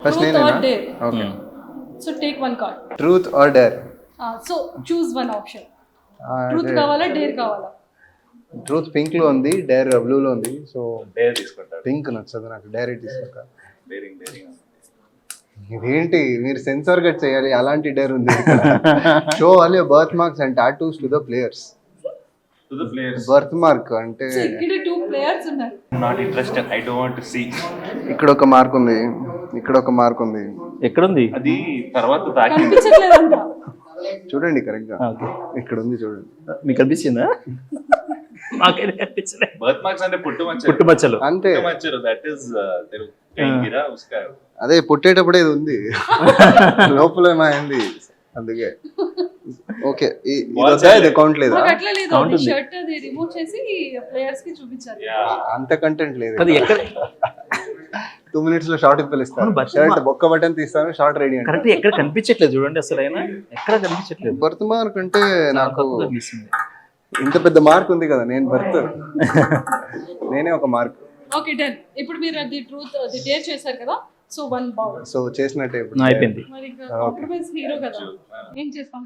First Truth నేనేనా or dare. Okay So take one card. Truth or dare So choose one option. Truth కావాలా dare కావాలా? Truth pink లో ఉంది, dare blue లో ఉంది. So dare తీసుకుంటారు. పింక్ నచ్చదు నాకు, డేర్ తీసుకుంటా. డేరింగ్ ఇదేంటి మీరు సెన్సార్ కట్ చేయాలి, అలాంటి డేర్ ఉంది. Show all your birth marks and tattoos to the players. To the players. Birth mark అంటే So ఇక్కడ 2 players ఉన్నారు. Not interested. I don't want to see. ఇక్కడ ఒక మార్క్ ఉంది, ఇక్కడ ఒక మార్క్ ఉంది. ఎక్కడుంది? అది తర్వాత తాకి కనిపించట్లేదంట. చూడండి కరెక్ట్ గా ఓకే, ఇక్కడ ఉంది చూడండి. మీకు కనిపించిందా? మాకైతే కనిపించలే. బర్త్ మార్క్స్ అంటే పుట్టుమచ్చలు. పుట్టుమచ్చలు అంతే. పుట్టుమచ్చలు దట్ ఇస్ తెలుగు కైంగిరా ఉస్కా. అదే పుట్టేటప్పుడే ఇది ఉంది, లోపల ఏమైంది అందుకే. ఓకే ఇది కౌంట్ లేదా? నాకు అట్లా లేదు. Count అది ఉంది. షర్ట్ అది రిమూవ్ చేసి ప్లేయర్స్ కి చూపించారు. అంత కంటెంట్ లేదు. అది ఎక్కడ 2 minutes లో షార్ట్ ఇప్పలిస్తాను. షర్ట్ బొక్క బటన్ తీస్తాను, షార్ట్ రెడీ అంటే. కరెక్ట్ ఎక్కడ కనిపించట్లేదు చూడండి, అసలు అయినా ఎక్కడ కనిపించట్లేదు. బర్త్ మార్క్ అంటే నాకు తక్కువగా గీసింది. ఇంత పెద్ద మార్క్ ఉంది కదా, నేను బర్త్ నేనే ఒక మార్క్. Okay done. ఇప్పుడు మీరు అది ట్రూత్ అది డేర్ చేశారు కదా, సో 1 బౌల్. సో చేసినట్టే ఇప్పుడు. అయిపోయింది. మరి ఇంకా కాంప్రమైజ్ హీరో కదా, ఏం చేస్తాం?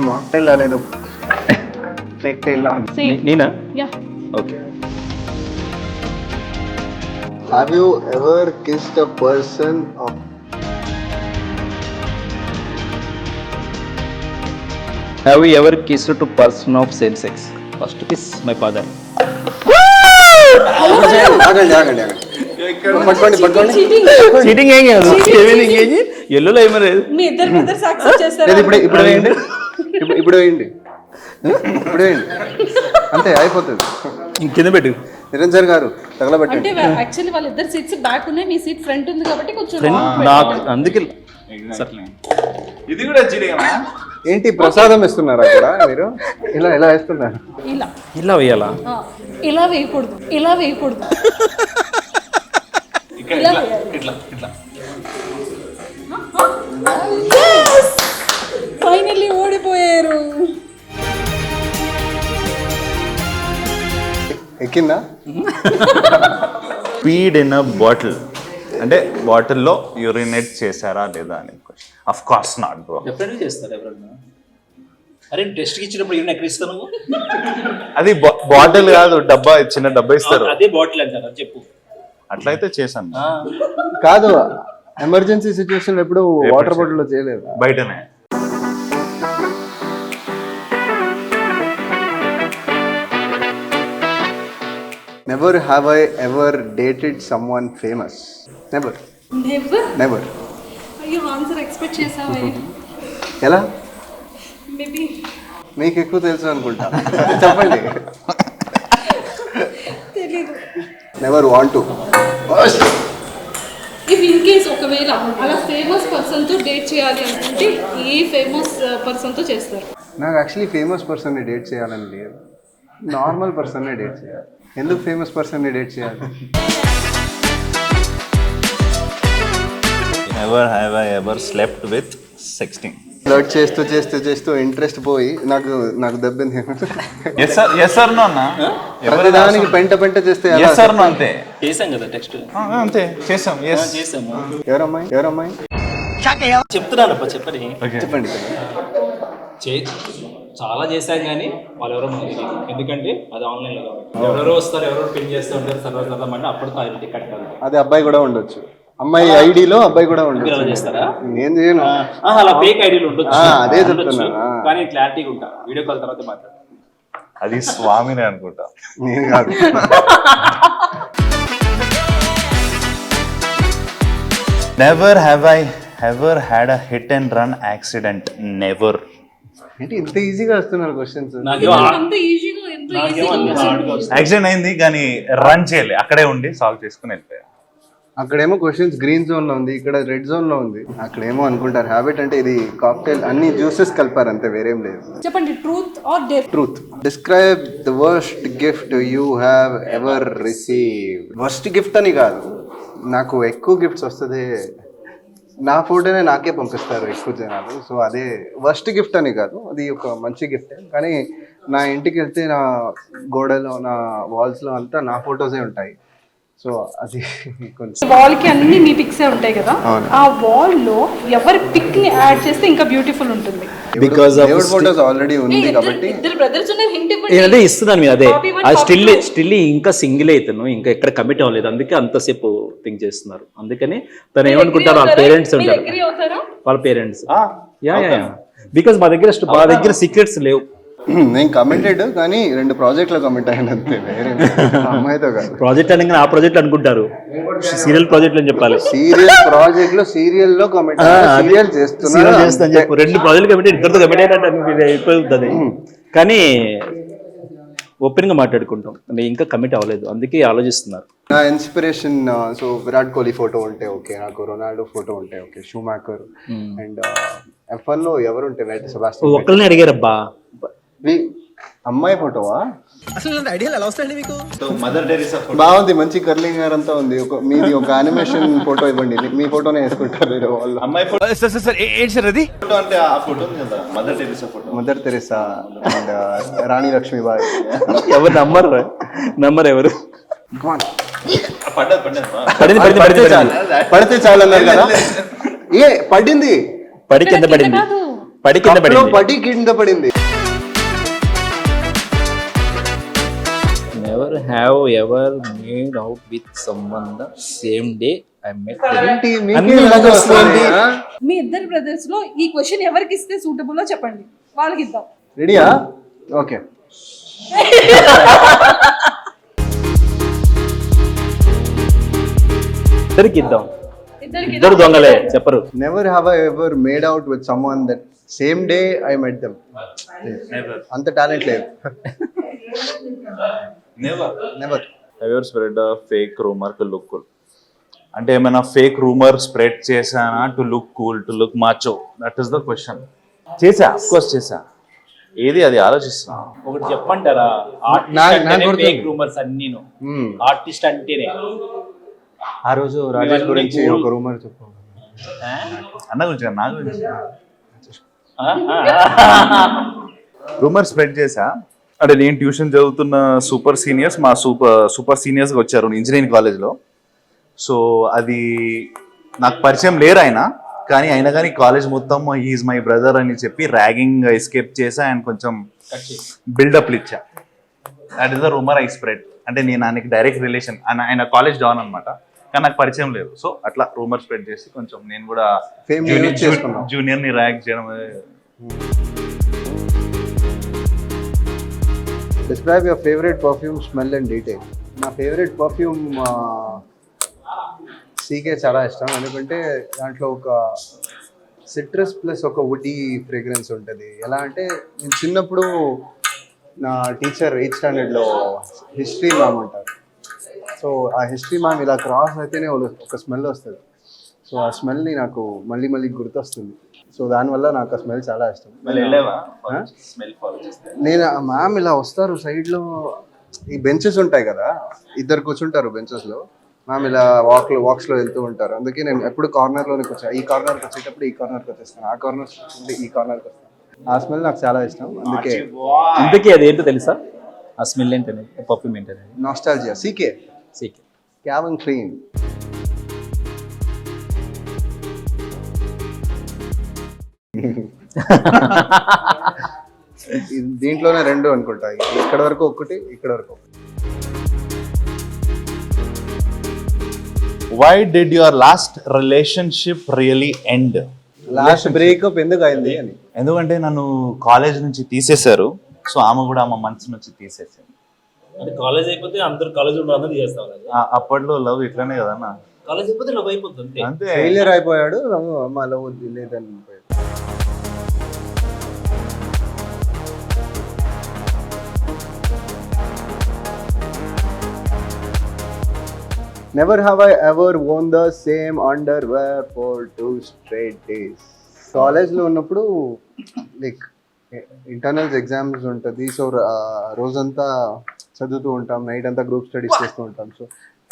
మాక్టైల్ లేదు, టెక్టైల్. నేనా? Yeah. Okay. Have you ever kissed a person of Have you ever kissed to person of same sex? First kiss my father. ఆగండి పట్టుకోండి. చీటింగ్ ఏం కాదు, ఎంగేజ్ ఎల్లులో ఏమీ లేదు. మీ ఇద్దరు బ్రదర్స్ యాక్సెప్ట్ చేస్తారు. లేదు, ఇప్పుడు వేయండి, ఇప్పుడు వేయండి, అంతే అయిపోతుంది. కింద పెట్టు. నిరంజన్ గారు తగలబెట్టండి. అంటే యాక్చువల్లీ వాళ్ళిద్దరు సీట్స్ బ్యాక్ ఉన్నాయి, మీ సీట్ ఫ్రంట్ ఉంది కాబట్టి కొంచెం నాకు అందుకే ఎగ్జాక్ట్లీ. ఇది కూడా చీటింగ్. ఏంటి ప్రసాదం ఇస్తున్నారా కూడా మీరు? ఇలా వేస్తున్నారు. ఇలా ఇలా వేయాలా? ఇలా వేయకూడదు, ఇలా వేయకూడదు. ఇక్కడ ఇలా ఇట్లా ఇట్లా. ఫైనల్లీ ఓడిపోయారు. ఎక్కిందా? స్పీడ్ ఇన్ అ బాటిల్ అంటే బాటిల్లో యూరినేట్ చేశారా లేదా అని question. Of course not bro. డెఫినెట్గా చేస్తారు ఎవరన్నా. అరే టెస్ట్కి ఇచ్చినప్పుడు ఏమైనా ఎక్కడ ఇస్తాను? అది బాటిల్ కాదు, డబ్బా, చిన్న డబ్బా ఇస్తారు. అదే బాటిల్ అంటారు, చెప్పు. అట్లయితే చేశాను. కాదు, ఎమర్జెన్సీ సిచ్యువేషన్ ఎప్పుడు వాటర్ బాటిల్ లో చేయలేదు, బయటనే. Never have I ever dated someone famous. Never. అయ్యో ఆన్సర్ ఎక్స్పెక్ట్ చేసావే. ఎలా? మేబీ మీకు ఎక్కువ తెలుసు అనుకుంటా, చెప్పండి. తెలీదు. Never want to. If in case ఒకవేళ అలా ఫేమస్ పర్సన్ తో డేట్ చేయాలి అనుకుంటే ఏ ఫేమస్ పర్సన్ తో చేస్తారు? నాకు యాక్చువల్లీ ఫేమస్ పర్సన్ని డేట్ చేయాలని లేదు, నార్మల్ పర్సన్నే డేట్ చేయాలి. ఎందుకు ఫేమస్ పర్సన్ని డేట్ చేయాలి? Never have I ever slept with sexting. Flirt చేస్తూ ఇంట్రెస్ట్ పోయి నాకు దెబ్బింది. ఎస్ సార్ నో అన్న. ప్రతిదానికి పెంట చేస్తే ఎలా? ఎస్ సార్ నో అంతే. చేసాం కదా టెక్స్ట్. అంతే చేసాం. ఎస్ చేసాము. ఎవరమ్మాయి చెప్తున్నానప్ప చెప్పని. చెప్పండి. చాలా చేశాం కానీ వాళ్ళు ఎవరో మనకి తెలియదు, ఎందుకంటే అది ఆన్లైన్లో కాబట్టి. ఎవరెవరో వస్తారు, ఎవరో పిన్ చేస్తూ ఉంటారు, సర్వా అంటే అప్పుడు టికెట్ కాదు. అది అబ్బాయి కూడా ఉండొచ్చు, అమ్మాయి ఐడిలో అబ్బాయి కూడా ఉండొచ్చు. చేస్తారా? నేను చేయను. అలా ఫేక్ ఐడీలు ఉండొచ్చు. అదే చెప్తున్నా, కానీ క్లారిటీగా ఉంటా. వీడియో కాల్ తర్వాత మాట్లాడు. అది స్వామిని అనుకుంటా, నేను కాదు. Never have I ever had a hit and run accident. Never. ఏంటి ఇంత ఈజీగా వస్తున్నారు క్వశ్చన్స్? అంత ఈజీగా యాక్సిడెంట్ అయింది కానీ రన్ చేయలే, అక్కడే ఉండి సాల్వ్ చేసుకుని వెళ్ళిపోయా. అక్కడేమో క్వశ్చన్స్ గ్రీన్ జోన్ లో ఉంది, ఇక్కడ రెడ్ జోన్ లో ఉంది. అక్కడేమో అనుకుంటారు హ్యాబిట్ అంటే ఇది కాక్టైల్, అన్ని జ్యూసెస్ కలిపారు అంతే, వేరేం లేదు. చెప్పండి, truth or dare? Truth. Describe the worst gift you have ever received. Worst gift అని కాదు, నాకు ఎక్కువ గిఫ్ట్స్ వస్తుంది. నా ఫోటోనే నాకే పంపిస్తారు ఎక్కువ జనాలు. సో అదే వర్స్ట్ గిఫ్ట్ అని కాదు, అది ఒక మంచి గిఫ్టే. కానీ నా ఇంటికి వెళ్తే నా గోడలో నా వాల్స్లో అంతా నా ఫొటోసే ఉంటాయి. సో అది కొంచెం వాల్ కి అన్ని మీ పిక్సే ఉంటాయి కదా, అవును. ఆ వాల్ లో ఎవరి పిక్ ని యాడ్ చేస్తే ఇంకా బ్యూటిఫుల్ ఉంటుంది. బికాస్ ఆఫ్ దేవుడి ఫొటోస్ ఆల్రెడీ ఉంది కాబట్టి ఇద్దరు బ్రదర్స్ ఉన్నారు, హింట్ అదే ఇస్తున్నాను మీరు అదే Copy one, అది copy స్టిల్ ఇంకా సింగిల్ అవుతాను, ఇంకా ఎక్కడ కమిట్ అవ్వలేదు, అందుకే అంతసేపు థింక్ చేస్తున్నారు. అందుకని తను ఏమనుకుంటారు వాళ్ళ పేరెంట్స్ ఉంటారు, అగ్రీ అవుతారా? వాళ్ళ పేరెంట్స్ యా బికాస్ మా దగ్గర సీక్రెట్స్ లేవు. నేను కమిటెడ్, కానీ 2 ప్రాజెక్టులో కమిట్ అయిన అంతే, వేరే అమ్మాయితో కాదు. ప్రాజెక్ట్ అనగానే ఆ ప్రాజెక్ట్ అనుకుంటారు, సీరియల్ ప్రాజెక్ట్ అని చెప్పాలి. సీరియల్ ప్రాజెక్ట్ లో సీరియల్ లో కమిట్ సీరియల్ చేస్తున్నా చేస్తాను చెప్పు, 2 ప్రాజెక్టులు కమిట్ ఇద్దరితో కమిట్ అయినట్టు. కానీ ఓపెన్ గా మాట్లాడుకుంటాం, నేను ఇంకా కమిట్ అవ్వలేదు, అందుకే ఆలోచిస్తున్నారు. నా inspiration so Virat Kohli photo ఉంటే ఓకే, నాకు రొనాల్డో ఫోటో ఉంటే okay, shoe maker and F1 లో ఎవరు ఉంటే సెబాస్టియన్. ఒక్కరిని అడిగారబ్బా, అమ్మాయి ఫోటోవా? మదర్ టెరిసా బాగుంది, మంచి కర్లింగ్ హెయిర్ అంతా ఉంది. మీది ఒక యానిమేషన్ ఫోటో ఇవ్వండి, మీ ఫోటోనే వేసుకుంటారు వాళ్ళు. అమ్మాయి ఫోటో ఫోటో అంటే ఆ ఫోటో ఉంది కదా, Mother Teresa photo. Mother Teresa and Rani Lakshmibai. ఎవరు నంబర్ ఎవరు పడితే చాలు అన్నారు కదా. ఏ పడింది, పడి కింద పడింది, పడి కింద పడింది. Never have ever made out with someone the same day I met. ఏంటి మీకే ఇలాగ వస్తుంది? మీ ఇద్దరు బ్రదర్స్ లో ఈ క్వశ్చన్ ఎవరికి ఇస్తే సూటబుల్ చెప్పండి, వాళ్ళకి ఇద్దాం. రెడీయా? ఓకే. ఇద్దరికి ఇద్దాం, ఇద్దరికి ఇద్దరు దొంగలే చెప్పరు. Never have I ever made out with someone that same day I met them. అంత టాలెంట్ లేదు. Never ever spread fake rumour to look cool. అంటే ఏమైనా ఫేక్ రూమర్ స్ప్రెడ్ చేశానా to look cool, to look మాచో? That is the question. చేసా, of course చేసా. ఏది అది ఆలోచిస్తున్నా. ఒకటి చెప్పంటారా, రూమర్స్ అన్నీను ఆర్టిస్ట్ అంటేనే. ఆ రోజు రాజేష్ గురించి ఒక రూమర్ చెప్పు. అన్న గురించి నా గురించి రూమర్ స్ప్రెడ్ చేశా. అంటే నేను ట్యూషన్ చదువుతున్న సూపర్ సీనియర్స్ మా సూపర్ సీనియర్స్గా వచ్చారు ఇంజనీరింగ్ కాలేజ్లో. సో అది నాకు పరిచయం లేరు ఆయన, కానీ అయినా కానీ కాలేజ్ మొత్తం హీఈస్ మై బ్రదర్ అని చెప్పి ర్యాగింగ్ ఎస్కేప్ చేసా అండ్ కొంచెం బిల్డప్లు ఇచ్చా. That is the rumour I spread. అంటే నేను ఆయనకి డైరెక్ట్ రిలేషన్, ఆయన కాలేజ్ జాయిన్ అనమాట, కానీ నాకు పరిచయం లేదు. సో అట్లా రూమర్ స్ప్రెడ్ చేసి కొంచెం నేను కూడా జూనియర్ని ర్యాగ్ చేయడం. Describe your favourite perfume, smell and detail. నా ఫేవరెట్ పర్ఫ్యూమ్ సీకే చాలా ఇష్టం, ఎందుకంటే దాంట్లో ఒక సిట్రస్ ప్లస్ ఒక వుడీ ఫ్రేగ్రెన్స్ ఉంటుంది. ఎలా అంటే నేను చిన్నప్పుడు నా టీచర్ 8th స్టాండర్డ్లో హిస్టరీ మ్యామ్ ఉంటారు. సో ఆ హిస్టరీ మ్యామ్ ఇలా క్రాస్ అయితేనే ఒక స్మెల్ వస్తుంది. సో ఆ స్మెల్ని నాకు మళ్ళీ మళ్ళీ గుర్తొస్తుంది. సో దానివల్ల నాకు ఆ స్మెల్ చాలా ఇష్టం. నేను ఆ మ్యామ్ ఇలా వస్తారు సైడ్లో, ఈ బెంచెస్ ఉంటాయి కదా, ఇద్దరు కూర్చుంటారు బెంచెస్లో, మ్యామ్ ఇలా వాక్స్లో వెళ్తూ ఉంటారు. అందుకే నేను ఎప్పుడు కార్నర్లోనే కూర్చోను. ఈ కార్నర్కి వచ్చేటప్పుడు ఈ కార్నర్కి వచ్చేస్తాను, ఆ కార్నర్కి వచ్చేటప్పుడు ఈ కార్నర్కి వస్తాను. ఆ స్మెల్ నాకు చాలా ఇష్టం. అందుకే అది ఏంటో తెలుసా, ఆ స్మెల్ ఏంటనేది, పర్ఫ్యూమ్ ఏంటనేది? నాస్టాల్జియా. CK క్యావెన్ clean. దీంట్లోనే 2 అనుకుంటా, ఇక్కడ వరకు ఒకటి, ఇక్కడ వరకు ఒకటి. Why did your last relationship really end? Last breakup ఎందుకు అయింది అని. ఎందుకంటే నన్ను కాలేజ్ నుంచి తీసేశారు. సో ఆమె కూడా ఆమె మనసు నుంచి తీసేసారు. అంటే కాలేజ్ అయిపోతే అందరు కాలేజ్ అందరూ చేస్తాం కదా. అప్పట్లో లవ్ ఇట్లానే కదన్నా, కాలేజ్ అయిపోతే లవ్ అయిపోతుంది అంతే. ఫెయిలియర్ అయిపోయాడు, మా లవ్ లేదని. Never have I ever worn the same underwear for 2 straight days. కాలేజ్లో ఉన్నప్పుడు లైక్ ఇంటర్నల్స్ ఎగ్జామ్స్ ఉంటుంది. సో రోజంతా చదువుతూ ఉంటాం, నైట్ అంతా గ్రూప్ స్టడీస్ చేస్తూ ఉంటాం. సో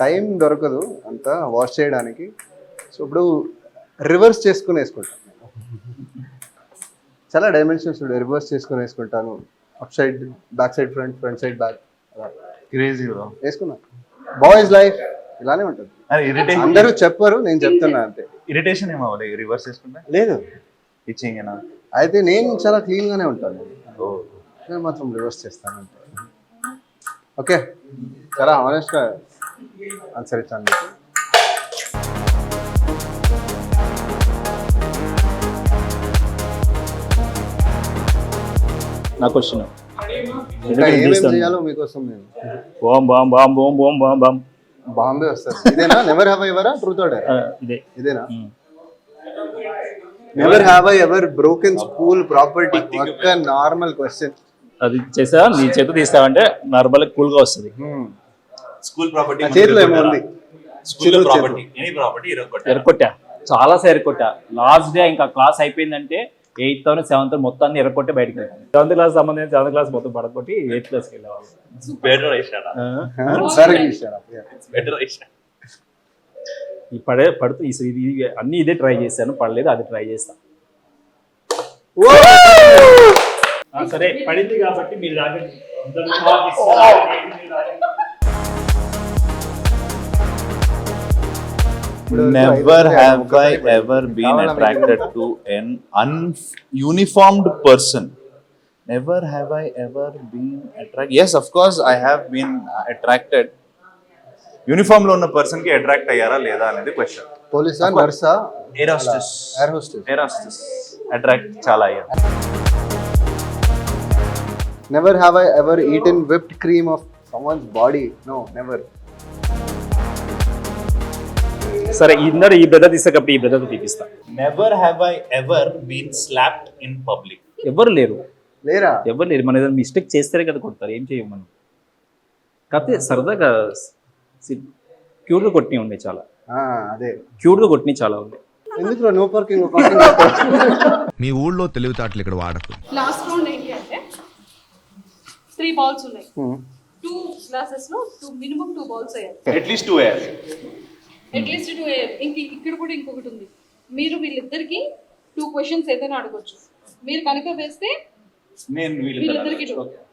టైం దొరకదు అంతా వాష్ చేయడానికి. సో ఇప్పుడు రివర్స్ చేసుకుని వేసుకుంటాను. చాలా డైమెన్షన్స్ ఉంటాయి. రివర్స్ చేసుకుని వేసుకుంటాను. Up side, back side, front side, back crazy వేసుకున్నా. బాయ్స్ లైఫ్ ఇలానే ఉంటుంది. ఇరిటేషన్ అందరూ చెప్పరు, నేను చెప్తున్నా అంతే. ఇరిటేషన్ ఏమవ్వాలి రివర్స్ చేసుకుంటే? లేదు, ఇచ్చింగేనా? అయితే నేను చాలా క్లీన్ గానే ఉంటాను. నేను మాత్రం రివర్స్ చేస్తాను అంతే. ఓకే, చాలా ఆనెస్ట్ గా ఆన్సర్ ఇచ్చాను మీకు. నా క్వశ్చన్ ఇంకా ఏమేమి చేయాలో మీకోసం నేను. Balm balm balm balm balm balm balm Bombay వస్తుంది. ఇదేనా never have I ever truth or dare? ఇదే ఇదేనా? Never have I ever broken school property? ఒక్క నార్మల్ క్వశ్చన్. అది చేసా, నీ చేత తీస్తావంటే నార్మల్ కూల్ గా వస్తుంది. స్కూల్ ప్రాపర్టీ చేతిలో ఏముంది? స్కూల్ ప్రాపర్టీ, ఎనీ ప్రాపర్టీ ఎరకొట్టా, చాలా సార్ ఎరకొట్టా. లాస్ట్ డే ఇంకా క్లాస్ అయిపోయిందంటే 8th or 7th మొత్తాన్ని ఎరకొట్టి బయటకు వెళ్ళాను. 7th క్లాస్ సంబంధించి 7th క్లాస్ మొత్తం పడకొట్టి 8th క్లాస్కి వెళ్ళేవాళ్ళు. బెటర్ అయిషాడా? బెటర్ అయిషా. ఈ పడుతూ ఇది అన్ని ఇదే ట్రై చేశాను, పడలేదు, అది ట్రై చేస్తా. సరే పడింది కాబట్టి మీరు రాగండి. Never have I ever been attracted to an ununiformed person. Never have I ever been attracted. Yes, of course, I have been attracted. Uniform లో ఉన్న పర్సన్ కి అట్రాక్ట్ అయ్యారా లేదా అనేది క్వశ్చన్. పోలీసా, నర్సా, air hostess? Air hostess. Air hostess attract చాలా అయ్యారు. Never have I ever eaten whipped cream off someone's body? No, never. సరే ఇందరూ ఈ బ్రదర్ తీస్తా కాబట్టి ఈ బ్రదర్ తీపిస్తా. Never have I ever been slapped in public? ఎవరు లేరు, లేరా? ఎవరు లేరు. మన ఏదైనా మిస్టేక్ చేస్తేనే కదా కొడతారు, ఏం చేయం మనం. కాకపోతే సరదాగా క్యూట్గా కొట్టినవి ఉన్నాయి చాలా. అదే క్యూట్గా కొట్టినవి చాలా ఉన్నాయి. ఎందుకు నో పార్కింగ్? మీ ఊళ్ళో తెలివితేటలు ఇక్కడ వాడకు. లాస్ట్ రౌండ్ ఏంటి అంటే 3 balls ఉన్నాయి. 2 glasses లో మినిమం 2 balls వేయాలి. అట్లీస్ట్ 2 వేయాలి. అట్లీస్ట్ 2 వేయాలి. ఇక్కడ కూడా ఇంకొకటి ఉంది. మీరు వీళ్ళిద్దరికి 2 questions ఏదైనా అడగొచ్చు. మీరు కనుక వేస్తే నేను వీళ్ళిద్దరికి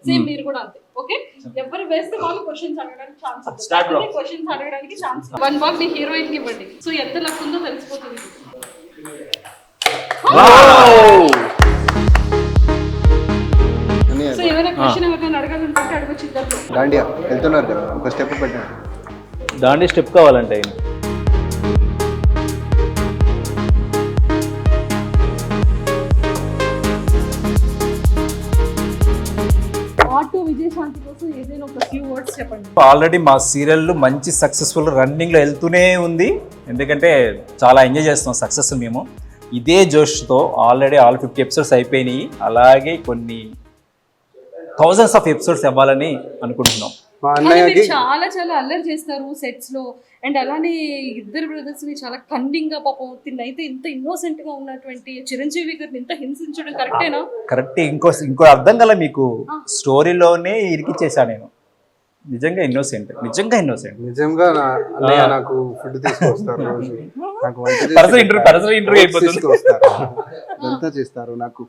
సేమ్, మీరు కూడా అంతే. ఓకే, ఎవరు వేస్తే వాళ్ళు క్వశ్చన్స్ అడగడానికి ఛాన్స్ ఉంటుంది. క్వశ్చన్స్ అడగడానికి ఛాన్స్. 1 ball మీ హీరోయిన్ కి ఇవ్వండి. సో ఎంత లక్ ఉందో తెలిసిపోతుంది. సో ఏమైనా క్వశ్చన్ ఎవరైనా అడగాలనుకుంటే అడగొచ్చు ఇద్దరు. దాండియా వెళ్తున్నారు కదా, ఒక స్టెప్ పెట్టండి. దాంట్లో స్టెప్ కావాలంటే ఆటో విజయశాంతి కోసం ఏదైనా ఒక ఫ్యూ వర్డ్స్ చెప్పండి. ఆల్రెడీ మా సీరియల్ మంచి సక్సెస్ఫుల్ రన్నింగ్లో వెళ్తూనే ఉంది. ఎందుకంటే చాలా ఎంజాయ్ చేస్తున్నాం సక్సెస్. మేము ఇదే జోష్తో ఆల్రెడీ 50 episodes అయిపోయినాయి. అలాగే కొన్ని thousands of episodes అవ్వాలని అనుకుంటున్నాం. మా అన్నయ్యకి చాలా చాలా అల్లరి చేస్తారు సెట్స్ లో. అండ్ అలానే ఇద్దరు బ్రదర్స్ ని చాలా కన్నింగ్ గా పాపం తిన్నైతే ఇంత ఇన్నోసెంట్ గా ఉన్నటువంటి చిరంజీవి గారిని ఇంత హింసించడం కరెక్టేనా? కరెక్ట్. ఇంకో అర్థం కల మీకు స్టోరీలోనే ఇరికిచ్చేసా నేను. నిజంగా ఇన్నోసెంట్. నిజంగా అన్నయ్య నాకు ఫుడ్ తీసుకొస్తారు రోజు. నాకు పర్సనల్ ఇంటర్వ్యూ అయిపోతుంది. తీసుకొస్తారు, అంతా చేస్తారు. నాకు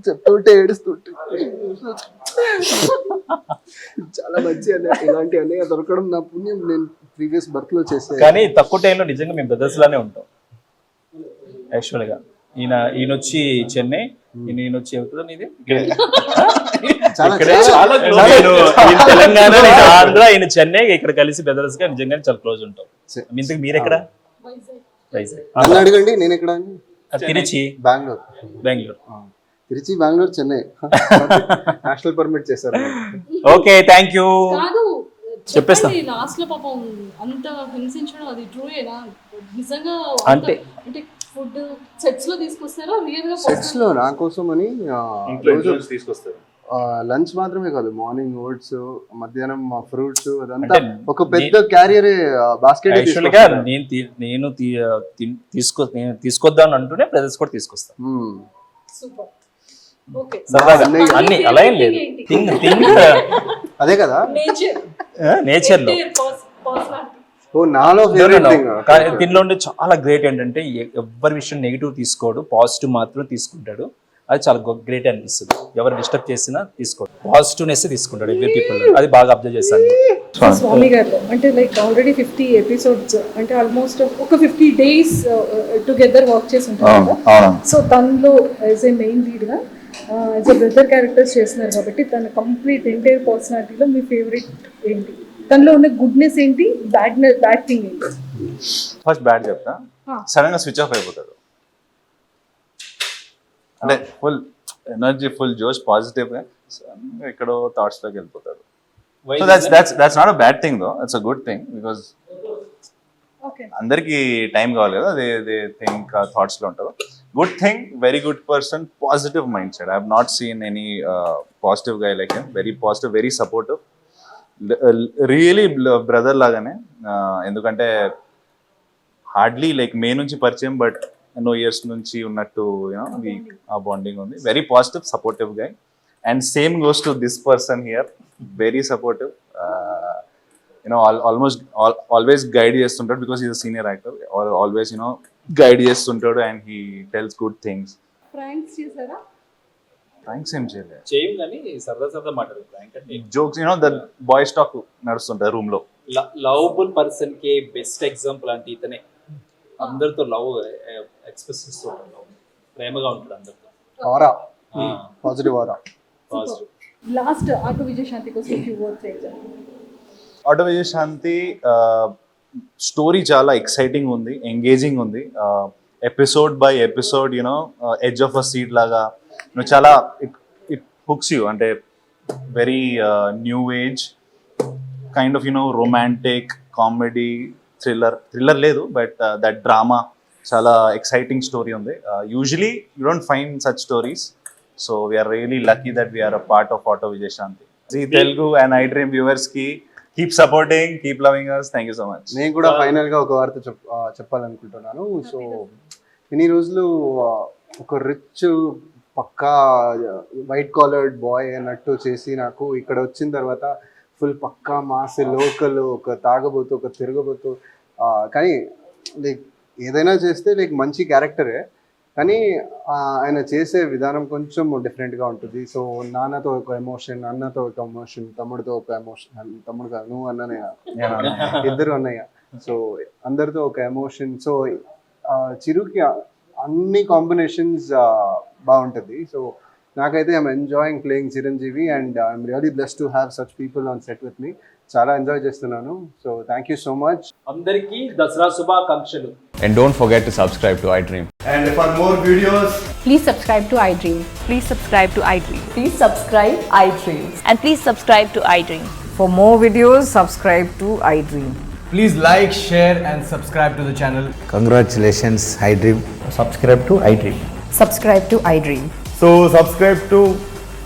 చెప్తుంటే ఏడుస్తుంటే చాలా మంచి అన్నయ్య. ఇలాంటి అన్నయ్య దొరకడం నా పుణ్యం. నేను ప్రీవియస్ బర్త్ లో చేసే. కానీ తక్కువ టైంలో నిజంగా మేము బ్రదర్స్ లానే ఉంటాం యాక్చువల్గా. ఈయన వచ్చి చెన్నై, ఈయన వచ్చి ఇది తెలంగాణ, ఆంధ్ర, ఈయన చెన్నై. ఇక్కడ కలిసి బ్రదర్స్ గా నిజంగా చాలా క్లోజ్ ఉంటాం. ఇంతకు మీరు ఎక్కడ? వైజాగ్. నన్ను అడగండి, నేను ఎక్కడ? తిరుచి, బెంగళూరు. తిరుచి, బెంగళూరు, చెన్నై. నేషనల్ పర్మిట్ చేశారు. Okay, thank you. కాదు చెప్పేస్తా. లాస్ట్ లో పాపం అంత హింసించడం అది ట్రూయేనా? నిజంగా అంటే ఫుడ్ సెట్స్ లో తీసుకొస్తారా? రియల్ గా సెట్స్ లో నా కోసం అని తీసుకొస్తారు. లంచ్ మాత్రమే కాదు, మార్నింగ్ ఓట్స్, మధ్యాహ్నం ఫ్రూట్స్, అదంతా ఒక పెద్ద క్యారియర్ బాస్కెట్. నేను తీసుకొద్దాం అంటూనే బ్రదర్స్ కూడా తీసుకొస్తాను. సూపర్. ఓకే, అన్ని అలా ఏం లేదు. అదే కదా నేచర్ నేచర్ లో ఓ నాలో ఫేవరెట్ థింగ్. దీనిలో ఉండే చాలా గ్రేట్ ఏంటంటే ఎవరి విషయం నెగిటివ్ తీసుకోడు, పాజిటివ్ మాత్రం తీసుకుంటాడు. అది చాలా గ్రేట్ అనిపిస్తుంది. ఎవరు డిస్టర్బ్ చేసినా తీసుకోడు, పాజిటివ్నెస్ తీసుకుంటాడు ఎవ్రీ పీపుల్. అది బాగా అబ్జర్వ్ చేశాను. స్వామి గారిలో అంటే లైక్ ఆల్రెడీ 50 ఎపిసోడ్స్ అంటే ఆల్మోస్ట్ ఒక 50 days టుగెదర్ వర్క్ చేసి ఉంటారు కదా. సో తనలో యాజ్ ఏ మెయిన్ లీడ్గా యాజ్ ఎ బ్రదర్ క్యారెక్టర్స్ చేస్తున్నారు కాబట్టి తన కంప్లీట్ ఎంటైర్ పర్సనాలిటీలో మీ ఫేవరెట్ ఏంటి? తనలో ఉన్న గుడ్నెస్ ఏంటి, బ్యాడ్ థింగ్ ఏంటి? ఫస్ట్ బ్యాడ్ చెప్తా, సడన్ గా స్విచ్ ఆఫ్ అయిపోతాడు. అంటే ఫుల్ ఎనర్జీ, ఫుల్ జోష్, పాజిటివ్ గా ఎక్కడో థాట్స్ లోకి వెళ్ళిపోతాడు. So that's not a bad thing though, it's a good thing because okay అందరికి టైం కావాలి కదా, దే థింక్ థాట్స్ లో ఉంటారు. Good thing, very good person, positive mind set. I have not seen any positive guy like him. Very positive, very supportive, really brother లాగానే. ఎందుకంటే hardly like మే నుంచి పరిచయం, but ఎన్నో ఇయర్స్ నుంచి ఉన్నట్టు యూనో ఆ బాండింగ్ ఉంది. Very positive, supportive guy. And same goes to this person here, very supportive, you know always guide చేస్తుంటాడు because is a senior actor. Always you know guide చేస్తుంటాడు and he tells good things. Pranks చేశారా? Thanks ఏం చేయలేదు, చేయం కానీ సరదా మాట్లాడు. అంటే jokes you know the boys talk నడుస్తుంటారు రూమ్ లో. లవబుల్ పర్సన్ కి బెస్ట్ ఎగ్జాంపుల్ అంటే ఇతనే. అందరితో లవ్ ఎక్స్ప్రెస్ చేస్తూ ఉంటాడు, ప్రేమగా ఉంటాడు అందరితో. Aura, positive aura. Positive. Last auto Vijayashanti కోసం ఫ్యూ వర్డ్స్ ఏంటి? ఆటో విజయశాంతి స్టోరీ చాలా ఎక్సైటింగ్ ఉంది, ఎంగేజింగ్ ఉంది. Episode by episode you know edge of a seat లాగా చాలా ఇట్ హుక్స్ యూ. అంటే very new age kind of you know romantic, comedy, thriller లేదు, but that drama చాలా ఎక్సైటింగ్ స్టోరీ ఉంది. Usually you don't find such stories, so we're really lucky that we're a part of auto Vijayashanti. Zee Telugu and I dream viewers కి keep supporting, keep loving us. Thank you so much. నేను కూడా final గా ఒక వార్త చెప్పాలనుకుంటున్నాను. So ఇన్ని రోజులు ఒక రిచ్ పక్కా వైట్ కాలర్డ్ బాయ్ అన్నట్టు చేసి నాకు ఇక్కడ వచ్చిన తర్వాత ఫుల్ పక్కా మాస్ లోకల్, ఒక తాగబోతూ, ఒక తిరగబోతూ, కానీ లైక్ ఏదైనా చేస్తే లైక్ మంచి క్యారెక్టరే, కానీ ఆయన చేసే విధానం కొంచెం డిఫరెంట్గా ఉంటుంది. సో నాన్నతో ఒక ఎమోషన్, అన్నతో ఒక ఎమోషన్, తమ్ముడితో ఒక ఎమోషన్, తమ్ముడు కాదు నువ్వు అన్ననే ఇద్దరు అన్నయ్య, సో అందరితో ఒక ఎమోషన్. సో చిరుకి అన్ని కాంబినేషన్స్ బాగుంటుంది. సో నాకైతే I'm enjoying playing Chiranjeevi and I'm really blessed to have such people on set with me. చాలా ఎంజాయ్ చేస్తున్నాను. So thank you so much. అందరికీ దసరా శుభాకాంక్షలు. And don't forget to subscribe to iDream. And for more videos, Please subscribe to iDream. Please subscribe to iDream. Please subscribe iDream. And please subscribe to iDream. For more videos, subscribe to iDream. Please like, share and subscribe to the channel. Congratulations, iDream. Subscribe to iDream. Subscribe to iDream. So subscribe to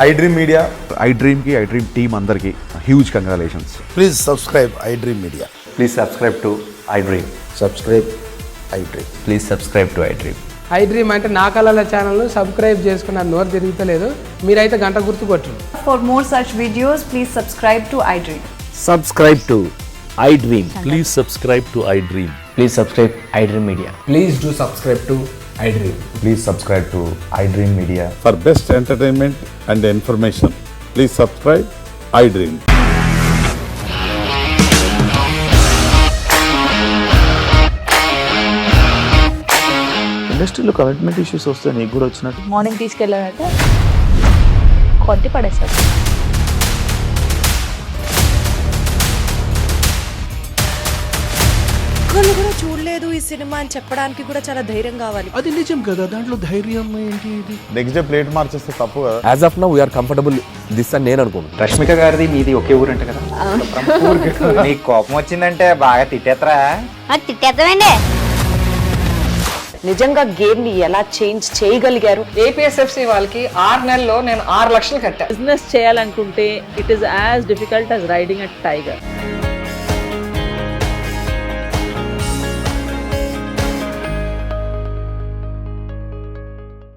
iDream Media. iDream కి iDream team అందరికి huge congratulations. Please subscribe iDream Media. Please subscribe to iDream. Subscribe iDream. Please subscribe to iDream. iDream అంటే నా కళల ఛానల్ను subscribe చేసుకున్న నోరు తిరుగుతలేదు, మీరైతే గంట గుర్తు కొట్టండి. For more such videos, please subscribe to iDream. Subscribe to iDream. Please subscribe to iDream. Please subscribe iDream Media. Please do subscribe to iDream. Please subscribe to iDream Media. For best entertainment and information please subscribe iDream. ఇండస్ట్రీలో commitment issues వస్తే నీకు కూడా వచ్చినట్టు? Morning తీసుకెళ్ళాలంటే కొట్టి పడేస్తారు. ఒక్కళ్ళు కూడా చూడలేదు ఈ సినిమా అని చెప్పడానికి కూడా చాలా ధైర్యం కావాలి. అది నిజం కదా, దాంట్లో ధైర్యం ఏంటి? నెక్స్ట్ డే ప్లేట్ మార్చేస్తే తప్పు కదా. As of now, we are comfortable this అని నేను అనుకుంటున్నాను. రష్మిక గారిది మీది ఒకే ఊరు అంట కదా? నీకు కోపం వచ్చిందంటే బాగా తిట్టేత్తరా? తిట్టేద్దామండి. నిజంగా గేమ్ ని ఎలా చేంజ్ చేయగలిగారు? ఏపీఎస్ఎఫ్సి వాళ్ళకి 6 నెలల్లో నేను 6 లక్షలు కట్టా. బిజినెస్ చేయాలనుకుంటే it is as difficult as riding a tiger.